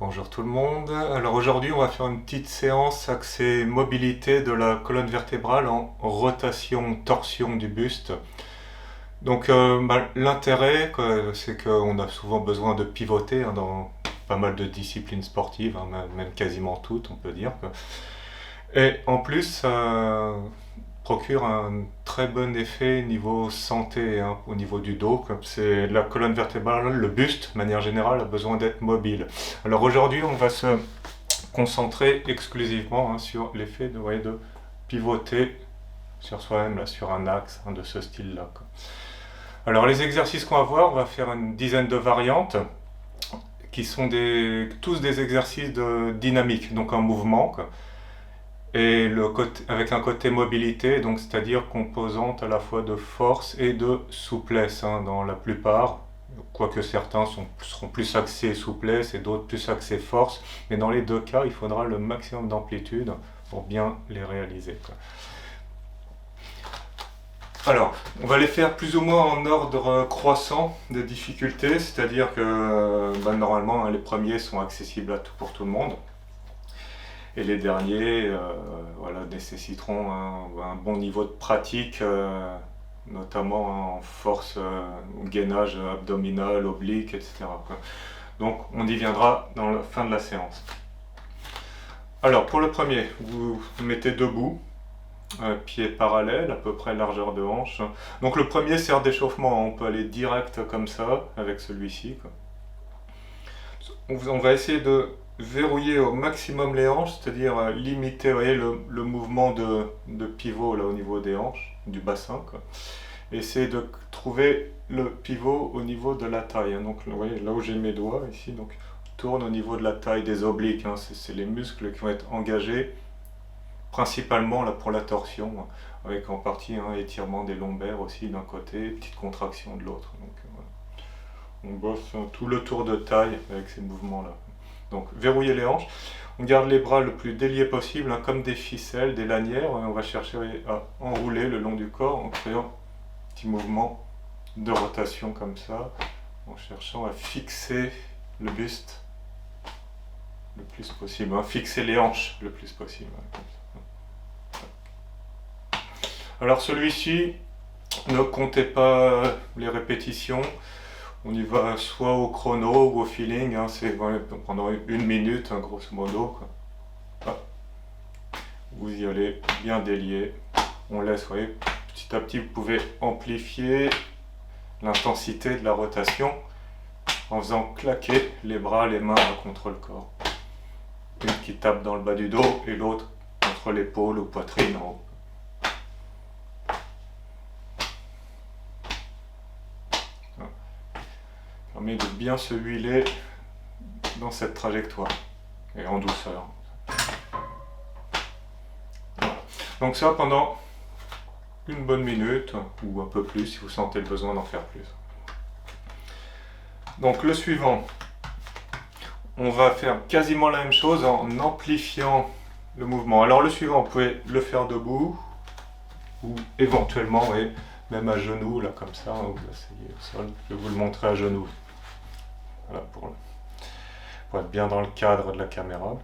Bonjour tout le monde. Alors aujourd'hui, on va faire une petite séance axée mobilité de la colonne vertébrale en rotation, torsion du buste. Donc l'intérêt, c'est qu'on a souvent besoin de pivoter dans pas mal de disciplines sportives, même quasiment toutes, on peut dire. Et en plus, ça procure un très bon effet niveau santé, au niveau du dos. Comme c'est la colonne vertébrale, le buste, de manière générale, a besoin d'être mobile. Alors aujourd'hui, on va se concentrer exclusivement sur l'effet de pivoter sur soi-même, là, sur un axe de ce style-là. Alors les exercices qu'on va voir, on va faire une dizaine de variantes qui sont tous des exercices de dynamique, donc en mouvement. Et avec un côté mobilité, donc c'est-à-dire composante à la fois de force et de souplesse, dans la plupart, quoique certains seront plus axés souplesse et d'autres plus axés force, mais dans les deux cas, il faudra le maximum d'amplitude pour bien les réaliser. Alors, on va les faire plus ou moins en ordre croissant de difficulté, c'est-à-dire que normalement, les premiers sont accessibles pour tout le monde. Et les derniers nécessiteront un bon niveau de pratique, notamment en force, gainage abdominal, oblique, etc. Donc on y viendra dans la fin de la séance. Alors pour le premier, vous vous mettez debout, pieds parallèles, à peu près largeur de hanche. Donc le premier sert d'échauffement, on peut aller direct comme ça avec celui-ci. On va essayer de verrouiller au maximum les hanches, c'est-à-dire limiter, vous voyez, le mouvement de pivot là au niveau des hanches, du bassin. Essayer de trouver le pivot au niveau de la taille. Donc vous voyez, là où j'ai mes doigts ici, donc tourne au niveau de la taille des obliques. C'est les muscles qui vont être engagés principalement là pour la torsion, avec en partie étirement des lombaires aussi d'un côté, petite contraction de l'autre. Donc on bosse tout le tour de taille avec ces mouvements-là. Donc verrouiller les hanches, on garde les bras le plus déliés possible, comme des ficelles, des lanières, et on va chercher à enrouler le long du corps en créant un petit mouvement de rotation comme ça, en cherchant à fixer le buste le plus possible, fixer les hanches le plus possible. Comme ça. Alors celui-ci, ne comptez pas les répétitions. On y va soit au chrono ou au feeling, c'est pendant 1 minute, grosso modo. Vous y allez bien délié. On laisse, vous voyez, petit à petit, vous pouvez amplifier l'intensité de la rotation en faisant claquer les bras, les mains contre le corps. Une qui tape dans le bas du dos et l'autre contre l'épaule ou poitrine en haut. Permet de bien se huiler dans cette trajectoire et en douceur. Voilà. Donc ça pendant 1 bonne minute ou un peu plus si vous sentez le besoin d'en faire plus. Donc le suivant, on va faire quasiment la même chose en amplifiant le mouvement. Alors le suivant, vous pouvez le faire debout ou éventuellement même à genoux, là comme ça, vous asseyez au sol. Je vais vous le montrer à genoux. Voilà, pour être bien dans le cadre de la caméra.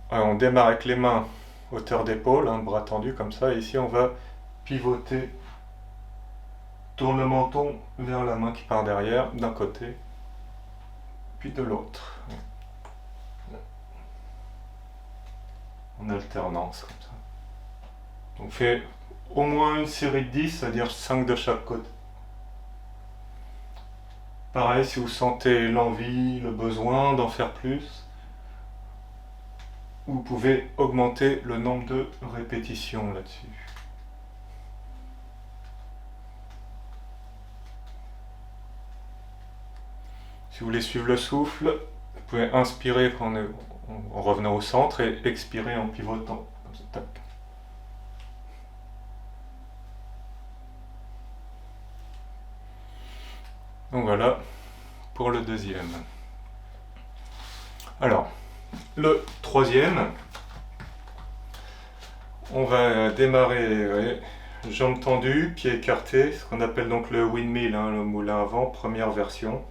Alors, on démarre avec les mains hauteur d'épaule, bras tendu comme ça, et ici on va pivoter, tourne le menton vers la main qui part derrière, d'un côté, puis de l'autre. En alternance comme ça. On fait au moins une série de 10, c'est-à-dire 5 de chaque côté. Pareil, si vous sentez l'envie, le besoin d'en faire plus, vous pouvez augmenter le nombre de répétitions là-dessus. Si vous voulez suivre le souffle, vous pouvez inspirer en revenant au centre et expirer en pivotant. Tac. Donc voilà pour le deuxième. Alors, le troisième, on va démarrer jambes tendues, pieds écartés, ce qu'on appelle donc le windmill, le moulin à vent, première version.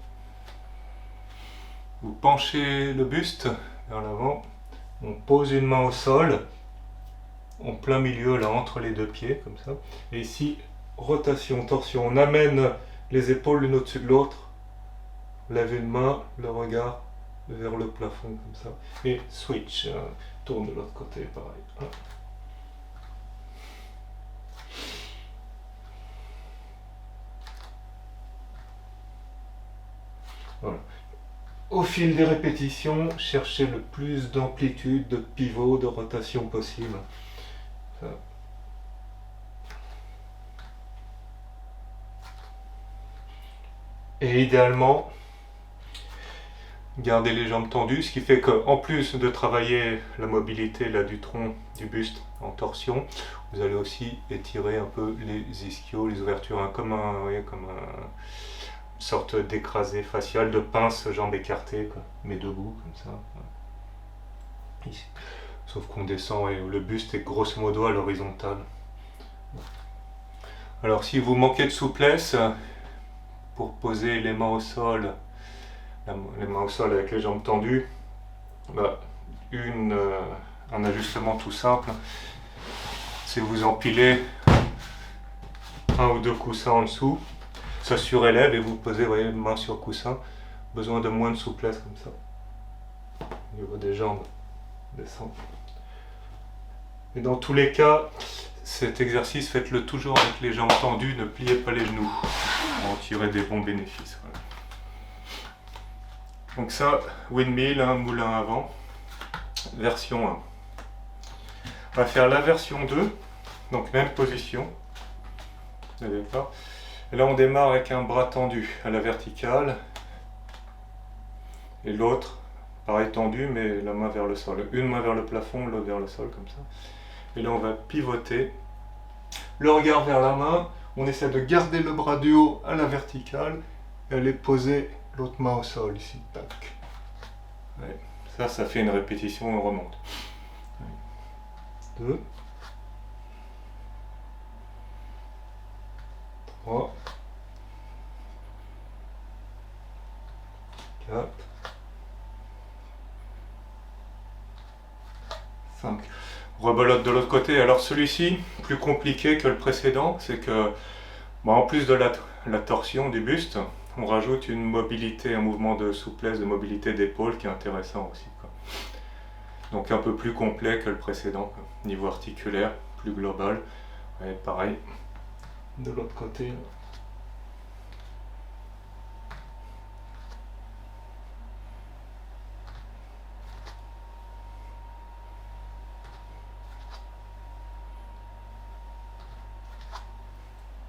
vous penchez le buste vers l'avant, on pose une main au sol, en plein milieu là entre les deux pieds comme ça, et ici rotation, torsion, on amène les épaules l'une au-dessus de l'autre, lève une main, le regard vers le plafond comme ça, et switch, tourne de l'autre côté pareil. Voilà. Au fil des répétitions, cherchez le plus d'amplitude, de pivot, de rotation possible. Ça. Et idéalement, gardez les jambes tendues, ce qui fait qu'en plus de travailler la mobilité là, du tronc, du buste en torsion, vous allez aussi étirer un peu les ischios, les ouvertures, hein, comme une sorte d'écrasé facial, de pince, jambes écartées, quoi, mais debout comme ça. Ici. Sauf qu'on descend et le buste est grosso modo à l'horizontale. Alors si vous manquez de souplesse, pour poser les mains au sol, les mains au sol avec les jambes tendues, un ajustement tout simple, c'est vous empiler un ou deux coussins en dessous, ça surélève et vous posez, voyez, main sur coussin, besoin de moins de souplesse comme ça, au niveau des jambes, descend. Et dans tous les cas, cet exercice, faites-le toujours avec les jambes tendues, ne pliez pas les genoux, pour en tirer des bons bénéfices. Voilà. Donc ça, windmill, moulin avant, version 1. On va faire la version 2, donc même position. D'accord. Et là on démarre avec un bras tendu à la verticale, et l'autre, pareil tendu, mais la main vers le sol. Une main vers le plafond, l'autre vers le sol, comme ça. Et là on va pivoter, le regard vers la main, on essaie de garder le bras du haut à la verticale, et aller poser l'autre main au sol, ici, tac. Ouais. Ça fait une répétition, on remonte. 2, 3, 4, 5. Rebelote de l'autre côté. Alors celui-ci, plus compliqué que le précédent, c'est que, en plus de la torsion du buste, on rajoute une mobilité, un mouvement de souplesse, de mobilité d'épaule qui est intéressant aussi, quoi. Donc un peu plus complet que le précédent, quoi. Niveau articulaire, plus global. Et pareil, de l'autre côté.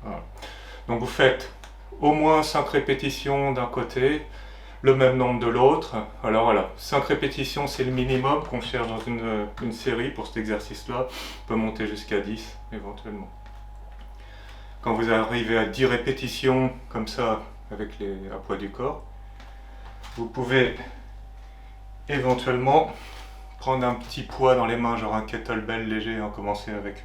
Voilà. Donc vous faites au moins 5 répétitions d'un côté, le même nombre de l'autre. Alors voilà, 5 répétitions c'est le minimum qu'on cherche dans une série pour cet exercice-là. On peut monter jusqu'à 10 éventuellement. Quand vous arrivez à 10 répétitions comme ça avec à poids du corps, vous pouvez éventuellement prendre un petit poids dans les mains, genre un kettlebell léger, commencer avec,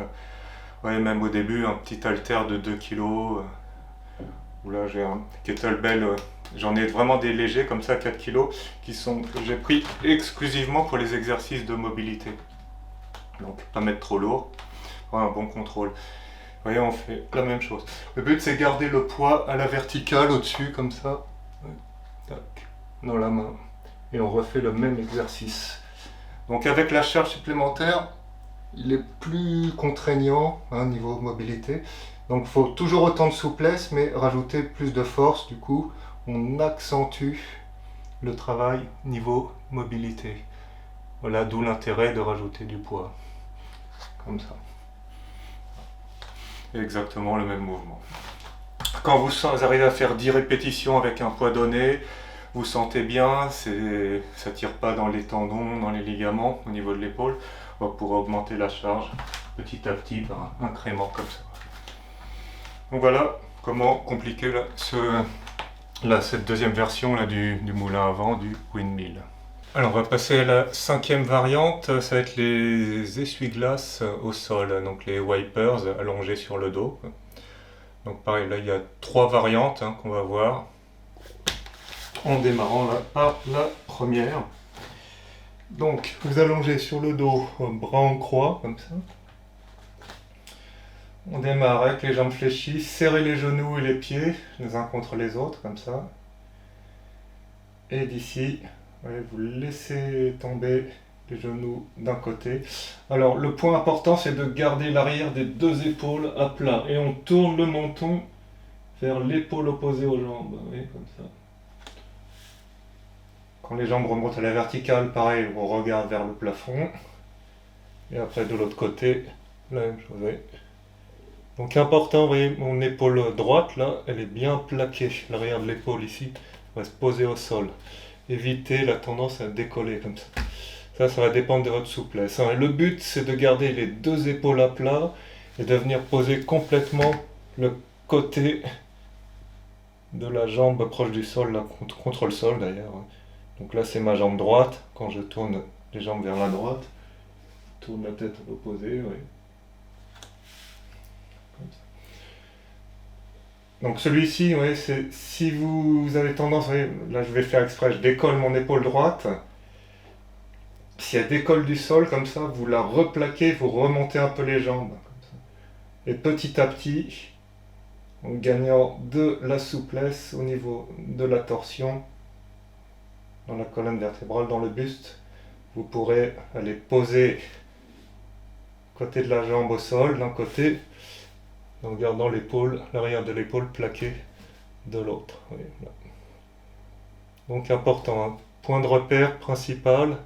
même au début, un petit haltère de 2 kg. Où là j'ai un kettlebell, j'en ai vraiment des légers comme ça, 4 kg, que j'ai pris exclusivement pour les exercices de mobilité. Donc pas mettre trop lourd, un bon contrôle. Vous voyez, on fait la même chose. Le but c'est garder le poids à la verticale au-dessus, comme ça, tac, dans la main. Et on refait le même exercice. Donc avec la charge supplémentaire, il est plus contraignant, niveau mobilité. Donc il faut toujours autant de souplesse, mais rajouter plus de force. Du coup, on accentue le travail niveau mobilité. Voilà, d'où l'intérêt de rajouter du poids. Comme ça. Exactement le même mouvement. Quand vous arrivez à faire 10 répétitions avec un poids donné, vous sentez bien, ça ne tire pas dans les tendons, dans les ligaments, au niveau de l'épaule. On va pouvoir augmenter la charge petit à petit par un incrément comme ça. Donc voilà comment compliquer cette deuxième version là, du moulin avant, du windmill. Alors on va passer à la 5e variante, ça va être les essuie-glaces au sol, donc les wipers allongés sur le dos. Donc pareil, là il y a 3 variantes qu'on va voir. en démarrant là par la première. Donc vous allongez sur le dos, bras en croix, comme ça. On démarre avec les jambes fléchies, serrez les genoux et les pieds les uns contre les autres, comme ça. Et d'ici, vous laissez tomber les genoux d'un côté. Alors le point important, c'est de garder l'arrière des deux épaules à plat. Et on tourne le menton vers l'épaule opposée aux jambes. Vous voyez, comme ça. Quand les jambes remontent à la verticale, pareil, on regarde vers le plafond. Et après de l'autre côté, la même chose. Oui. Donc important, vous voyez, mon épaule droite, là, elle est bien plaquée. L'arrière de l'épaule ici va se poser au sol. Évitez la tendance à décoller comme ça. Ça va dépendre de votre souplesse. Le but, c'est de garder les deux épaules à plat et de venir poser complètement le côté de la jambe proche du sol, là, contre le sol d'ailleurs. Donc là, c'est ma jambe droite. Quand je tourne les jambes vers la droite, je tourne la tête à l'opposé. Oui. Donc celui-ci, ouais, c'est si vous avez tendance, là je vais faire exprès, je décolle mon épaule droite. Si elle décolle du sol comme ça, vous la replaquez, vous remontez un peu les jambes. Comme ça. Et petit à petit, en gagnant de la souplesse au niveau de la torsion, dans la colonne vertébrale, dans le buste, vous pourrez aller poser côté de la jambe au sol d'un côté, en gardant l'épaule, l'arrière de l'épaule plaquée de l'autre. Oui, donc important, point de repère principal,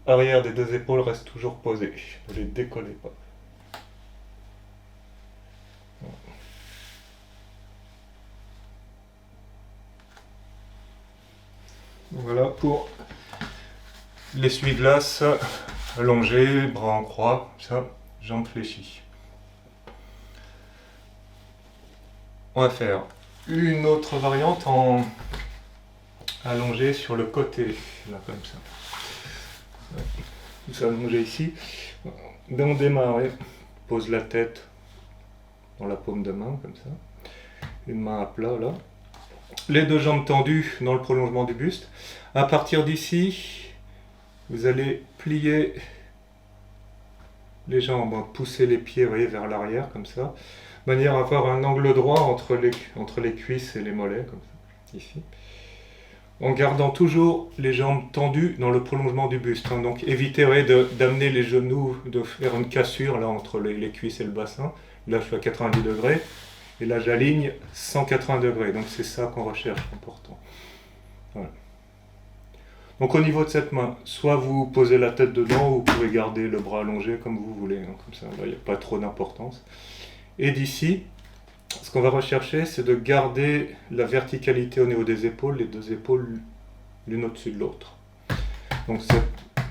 arrière des deux épaules reste toujours posé, ne les décollez pas. Voilà pour l'essuie-glace allongé, bras en croix, ça, jambes fléchies. On va faire une autre variante en allongé sur le côté, là comme ça. Tout ça allongé ici. On démarre, pose la tête dans la paume de main, comme ça. Une main à plat, là. Les deux jambes tendues dans le prolongement du buste. À partir d'ici, vous allez plier les jambes, pousser les pieds, voyez, vers l'arrière, comme ça. De manière à avoir un angle droit entre les cuisses et les mollets, comme ça, ici. En gardant toujours les jambes tendues dans le prolongement du buste. Donc évitez d'amener les genoux, de faire une cassure là, entre les cuisses et le bassin. Là je suis à 90 degrés. Et là j'aligne 180 degrés. Donc c'est ça qu'on recherche, important. Voilà. Donc au niveau de cette main, soit vous posez la tête dedans, ou vous pouvez garder le bras allongé comme vous voulez. Hein, comme ça, là il n'y a pas trop d'importance. Et d'ici, ce qu'on va rechercher, c'est de garder la verticalité au niveau des épaules, les deux épaules l'une au-dessus de l'autre. Donc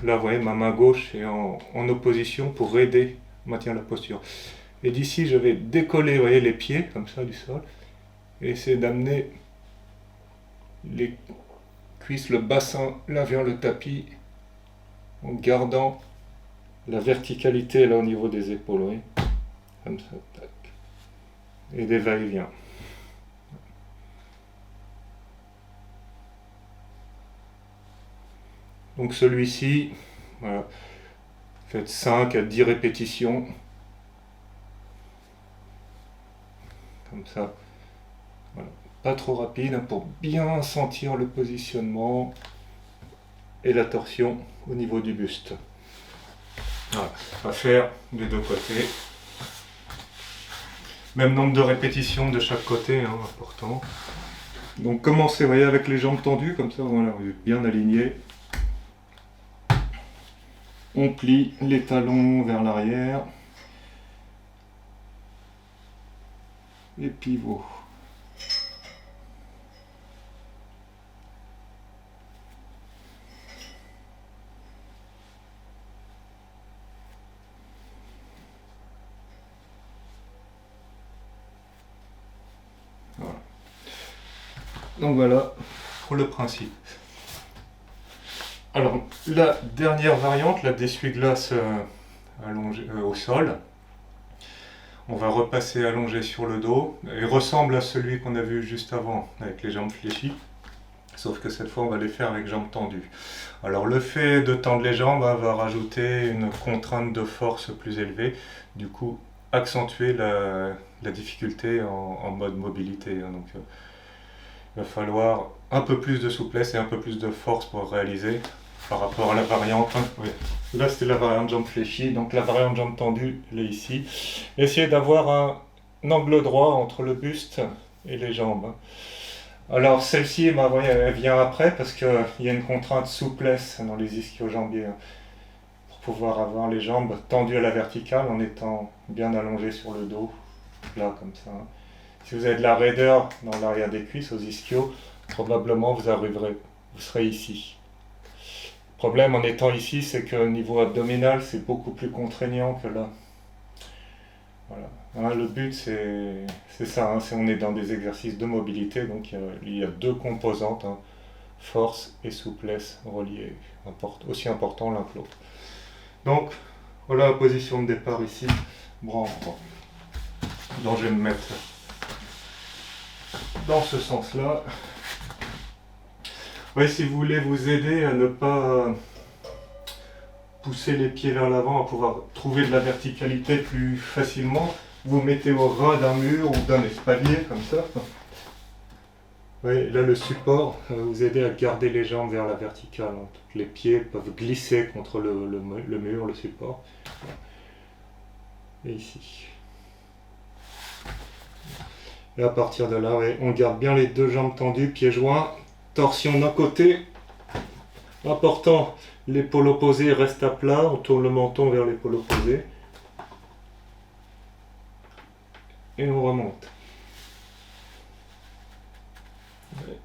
là, vous voyez, ma main gauche est en opposition pour aider au maintien de la posture. Et d'ici, je vais décoller, vous voyez, les pieds, comme ça, du sol, et essayer d'amener les cuisses, le bassin, là vers le tapis, en gardant la verticalité là au niveau des épaules, vous voyez, comme ça, tac. Et des va-et-vient. Donc celui-ci, voilà, faites 5 à 10 répétitions. Comme ça. Voilà. Pas trop rapide hein, pour bien sentir le positionnement et la torsion au niveau du buste. Voilà. On va faire des deux côtés. Même nombre de répétitions de chaque côté, hein, important. Donc commencez, voyez, avec les jambes tendues, comme ça, voilà, bien alignées. On plie les talons vers l'arrière. Et pivot. Voilà. Donc voilà pour le principe. Alors la dernière variante, la d'essuie-glace allongée au sol. On va repasser allongé sur le dos. Il ressemble à celui qu'on a vu juste avant avec les jambes fléchies. sauf que cette fois on va les faire avec jambes tendues. Alors le fait de tendre les jambes va rajouter une contrainte de force plus élevée, du coup accentuer la difficulté en mode mobilité. Donc il va falloir un peu plus de souplesse et un peu plus de force pour réaliser par rapport à la variante. Oui. Là c'était la variante jambe fléchie, donc la variante jambe tendue, elle est ici. Essayez d'avoir un angle droit entre le buste et les jambes. Alors celle-ci, bah, ouais, elle vient après parce qu'il y a une contrainte souplesse dans les ischio-jambiers pour pouvoir avoir les jambes tendues à la verticale en étant bien allongées sur le dos, là comme ça. Si vous avez de la raideur dans l'arrière des cuisses, aux ischios, probablement vous serez ici. Le problème en étant ici, c'est que au niveau abdominal, c'est beaucoup plus contraignant que là. Voilà. Hein, le but, c'est ça, hein, on est dans des exercices de mobilité, donc il y a deux composantes, hein, force et souplesse reliées, aussi important l'un que l'autre. Donc, voilà la position de départ ici, bras en croix. Donc je vais me mettre dans ce sens-là. Oui, si vous voulez vous aider à ne pas pousser les pieds vers l'avant, à pouvoir trouver de la verticalité plus facilement, vous mettez au ras d'un mur ou d'un espalier comme ça. Oui, là le support va vous aider à garder les jambes vers la verticale. Les pieds peuvent glisser contre le mur, le support. Et ici. Et à partir de là, ouais, on garde bien les deux jambes tendues, pieds joints, torsion d'un côté. Important, l'épaule opposée reste à plat, on tourne le menton vers l'épaule opposée. Et on remonte. Ouais.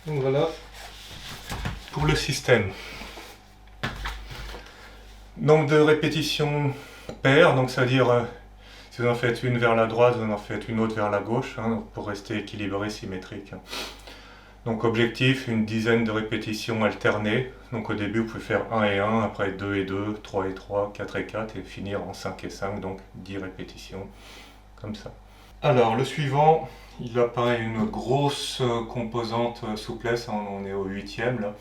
Donc voilà pour le système. Nombre de répétitions paires, donc c'est-à-dire si vous en faites une vers la droite, vous en faites une autre vers la gauche, hein, pour rester équilibré, symétrique. Donc objectif, une dizaine de répétitions alternées. Donc au début, vous pouvez faire 1 et 1, après 2 et 2, 3 et 3, 4 et 4, et finir en 5 et 5, donc 10 répétitions, comme ça. Alors le suivant, il apparaît une grosse composante souplesse, hein, on est au 8e là.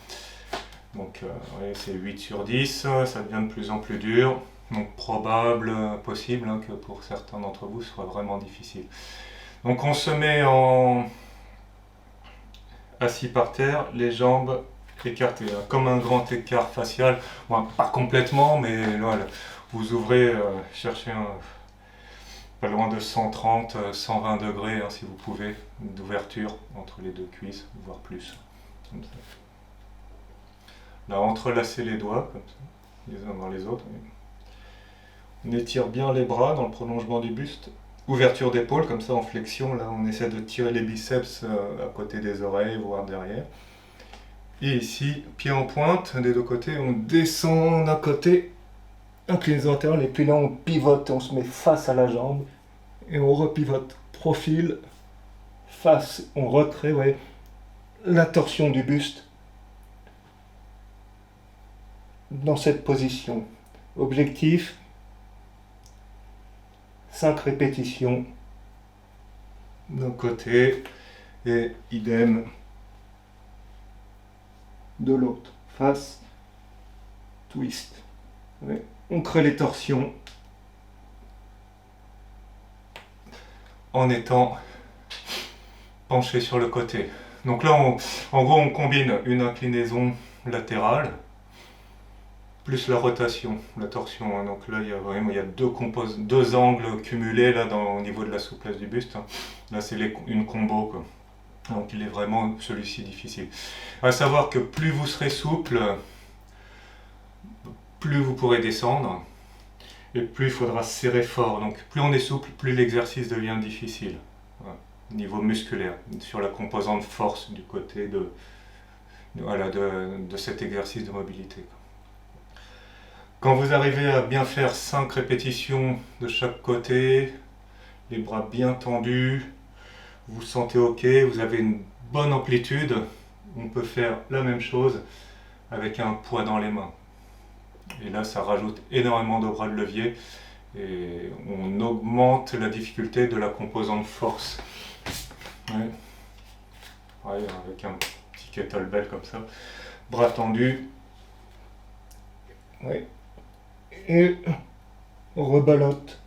Donc ouais, c'est 8 sur 10, ça devient de plus en plus dur. Donc probable, possible, hein, que pour certains d'entre vous ce soit vraiment difficile. Donc on se met assis par terre, les jambes écartées, hein, comme un grand écart facial. Bon, pas complètement, mais voilà, vous ouvrez, cherchez pas loin de 130, 120 degrés, hein, si vous pouvez, d'ouverture entre les deux cuisses, voire plus. Comme ça. Là, entrelacez les doigts, comme ça, les uns dans les autres. On étire bien les bras dans le prolongement du buste. Ouverture d'épaule, comme ça en flexion, là on essaie de tirer les biceps à côté des oreilles, voire derrière. Et ici, pied en pointe des deux côtés, on descend d'un côté, inclinaison latérale, et puis là on pivote, on se met face à la jambe, et on repivote, profil, face, on recrée, ouais, la torsion du buste dans cette position. Objectif, 5 répétitions d'un côté et idem de l'autre. Face, twist. Ouais. On crée les torsions en étant penché sur le côté. Donc là, en gros, on combine une inclinaison latérale plus la rotation, la torsion. Hein. Donc là, il y a deux angles cumulés là, au niveau de la souplesse du buste. Hein. Là, c'est une combo, quoi. Donc il est vraiment celui-ci difficile. À savoir que plus vous serez souple, plus vous pourrez descendre, et plus il faudra serrer fort. Donc plus on est souple, plus l'exercice devient difficile. Voilà. Niveau musculaire, sur la composante force du côté de cet exercice de mobilité. Quand vous arrivez à bien faire 5 répétitions de chaque côté, les bras bien tendus, vous vous sentez ok, vous avez une bonne amplitude, on peut faire la même chose avec un poids dans les mains. Et là, ça rajoute énormément de bras de levier et on augmente la difficulté de la composante force. Ouais. Ouais, avec un petit kettlebell comme ça, bras tendus. Ouais. Et on rebalote.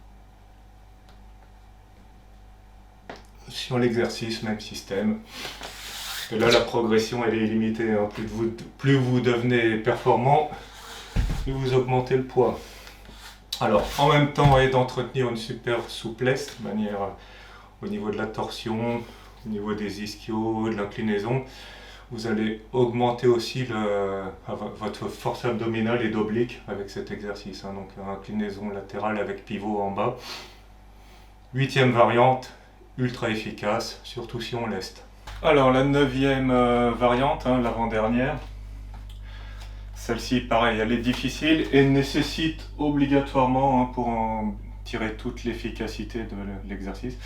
Sur l'exercice, même système. Et là, la progression, elle est illimitée, hein. Plus vous devenez performant, plus vous augmentez le poids. Alors, en même temps, d'entretenir une super souplesse, de manière au niveau de la torsion, au niveau des ischios, de l'inclinaison, vous allez augmenter aussi votre force abdominale et d'oblique avec cet exercice, hein. Donc, inclinaison latérale avec pivot en bas. 8e variante, ultra efficace, surtout si on leste. Alors la 9e variante, hein, l'avant-dernière, celle-ci pareil, elle est difficile et nécessite obligatoirement, hein, pour en tirer toute l'efficacité de l'exercice,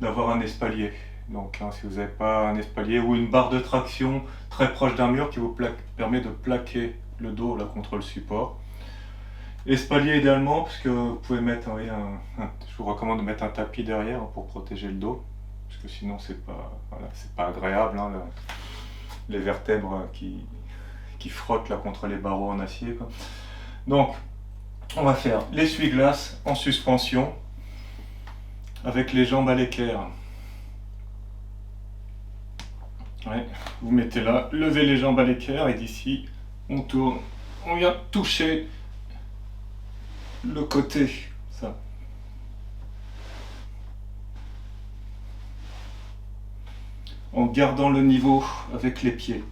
d'avoir un espalier. Donc hein, si vous n'avez pas un espalier ou une barre de traction très proche d'un mur qui vous permet de plaquer le dos là contre le support. Espalier idéalement, parce que vous pouvez mettre, je vous recommande de mettre un tapis derrière, hein, pour protéger le dos, parce que sinon c'est pas agréable, hein, les vertèbres qui frottent là contre les barreaux en acier, quoi. Donc on va faire l'essuie-glace en suspension avec les jambes à l'équerre. Ouais, vous mettez là, levez les jambes à l'équerre et d'ici on tourne, on vient toucher le côté, ça. En gardant le niveau avec les pieds.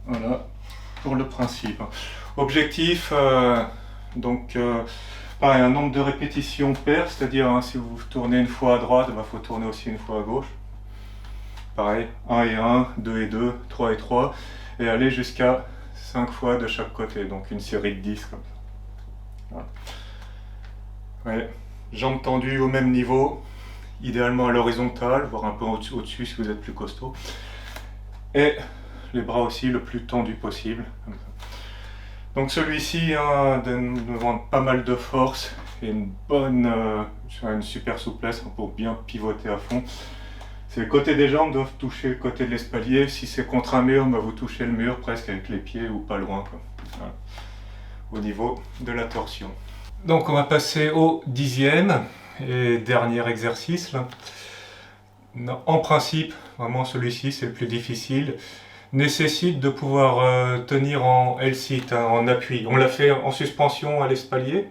Voilà pour le principe. Objectif, pareil, un nombre de répétitions pair, c'est-à-dire, hein, si vous tournez une fois à droite, il faut tourner aussi une fois à gauche. Pareil, 1 et 1, 2 et 2, 3 et 3, et aller jusqu'à 5 fois de chaque côté, donc une série de 10 comme ça. Voilà. Ouais. Jambes tendues au même niveau, idéalement à l'horizontale, voire un peu au-dessus si vous êtes plus costaud. Et les bras aussi le plus tendus possible. Comme ça. Donc celui-ci, hein, demande pas mal de force et une super souplesse pour bien pivoter à fond. Les côtés des jambes doivent toucher le côté de l'espalier. Si c'est contre un mur, vous touchez le mur presque avec les pieds ou pas loin, quoi. Voilà. Au niveau de la torsion. Donc on va passer au 10e et dernier exercice là. En principe, vraiment celui-ci c'est le plus difficile. Nécessite de pouvoir tenir en L-sit, hein, en appui. On l'a fait en suspension à l'espalier,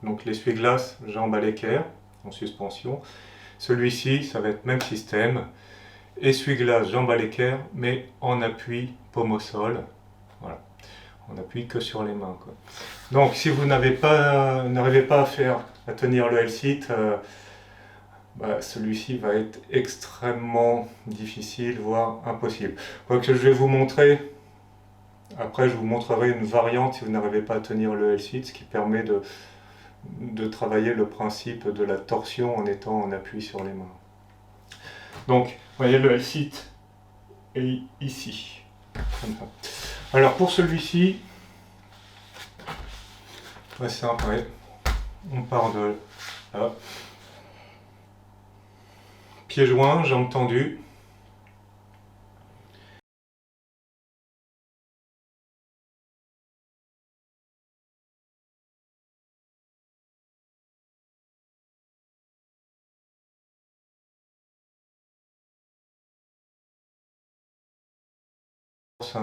donc l'essuie-glace, jambes à l'équerre, en suspension. Celui-ci, ça va être même système, essuie-glace, jambes à l'équerre, mais en appui, paume au sol. Voilà, on n'appuie que sur les mains, quoi. Donc si vous n'arrivez pas à tenir le L-sit, celui-ci va être extrêmement difficile, voire impossible. Quoi que je vais vous montrer, après je vous montrerai une variante si vous n'arrivez pas à tenir le L-sit, ce qui permet de travailler le principe de la torsion en étant en appui sur les mains. Donc, vous voyez, le L-sit est ici. Comme ça. Alors pour celui-ci, c'est simple, ouais. On part de là. Pieds joints, jambes tendues.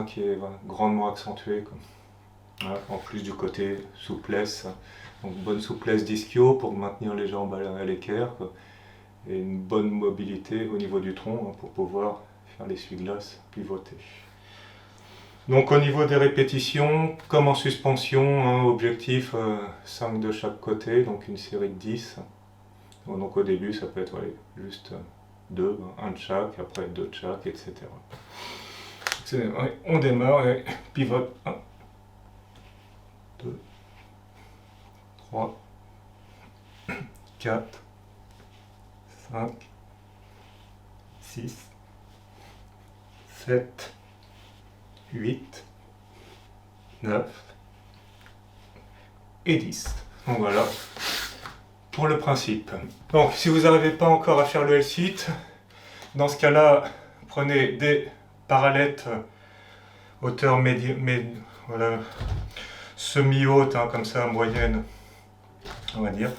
Qui est grandement accentué, voilà, en plus du côté souplesse, donc bonne souplesse d'ischio pour maintenir les jambes à l'équerre, et une bonne mobilité au niveau du tronc, hein, pour pouvoir faire l'essuie-glace, pivoter. Donc au niveau des répétitions, comme en suspension, hein, objectif 5 de chaque côté, donc une série de 10. Donc au début ça peut être juste 2, 1 de chaque, après 2 de chaque, etc. On démarre et pivote 1, 3, 4, 5, 6, 7, 8, 9 et 10. Donc voilà pour le principe. Donc si vous n'arrivez pas encore à faire le L-sit, dans ce cas-là, prenez des parallettes hauteur voilà, semi-haute, hein, comme ça, moyenne, on va dire.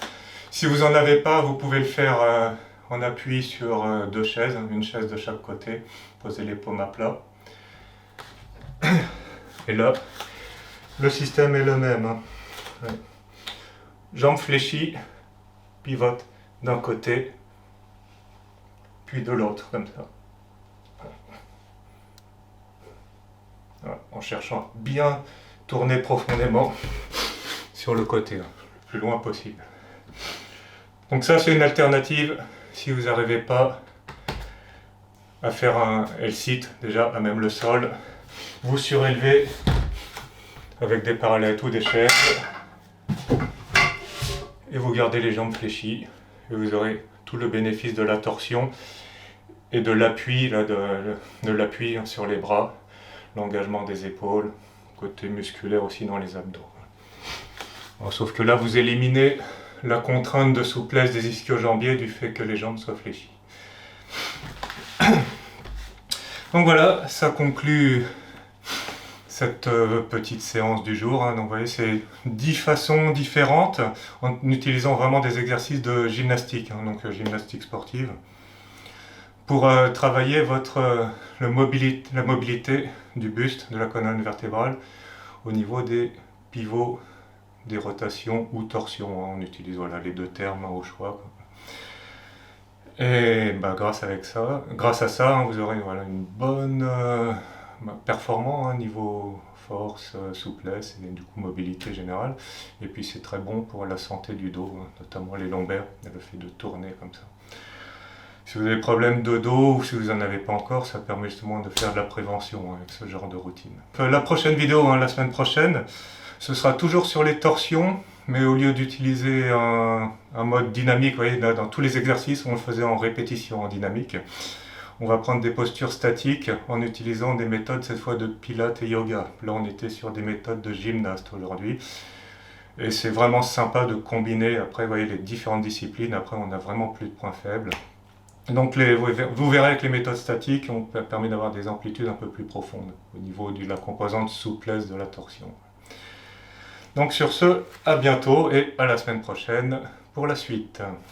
Si vous n'en avez pas, vous pouvez le faire en appui sur deux chaises, hein, une chaise de chaque côté, posez les paumes à plat. Et là, le système est le même. Hein. Ouais. Jambes fléchies, pivote d'un côté, puis de l'autre, comme ça. Voilà, en cherchant à bien tourner profondément sur le côté, hein, le plus loin possible. Donc ça, c'est une alternative si vous n'arrivez pas à faire un L-sit, déjà à même le sol. Vous surélevez avec des parallettes ou des chaises et vous gardez les jambes fléchies et vous aurez tout le bénéfice de la torsion et de l'appui de l'appui sur les bras, l'engagement des épaules, côté musculaire aussi dans les abdos. Bon, sauf que là vous éliminez la contrainte de souplesse des ischio-jambiers du fait que les jambes soient fléchies. Donc voilà, ça conclut cette petite séance du jour. Hein. Donc vous voyez, c'est 10 façons différentes en utilisant vraiment des exercices de gymnastique, hein, donc gymnastique sportive, pour travailler la mobilité du buste, de la colonne vertébrale, au niveau des pivots, des rotations ou torsions. Hein. On utilise voilà, les deux termes hein, au choix. Et bah, grâce à ça, hein, vous aurez voilà, une bonne performance, hein, niveau force, souplesse et du coup mobilité générale. Et puis c'est très bon pour la santé du dos, hein, notamment les lombaires, le fait de tourner comme ça. Si vous avez des problèmes de dos ou si vous n'en avez pas encore, ça permet justement de faire de la prévention avec ce genre de routine. La prochaine vidéo, hein, la semaine prochaine, ce sera toujours sur les torsions, mais au lieu d'utiliser un mode dynamique, vous voyez, dans tous les exercices, on le faisait en répétition, en dynamique. On va prendre des postures statiques en utilisant des méthodes, cette fois de pilates et yoga. Là, on était sur des méthodes de gymnaste aujourd'hui. Et c'est vraiment sympa de combiner, après, vous voyez, les différentes disciplines. Après, on n'a vraiment plus de points faibles. Donc vous verrez que les méthodes statiques ont permis d'avoir des amplitudes un peu plus profondes au niveau de la composante souplesse de la torsion. Donc sur ce, à bientôt et à la semaine prochaine pour la suite.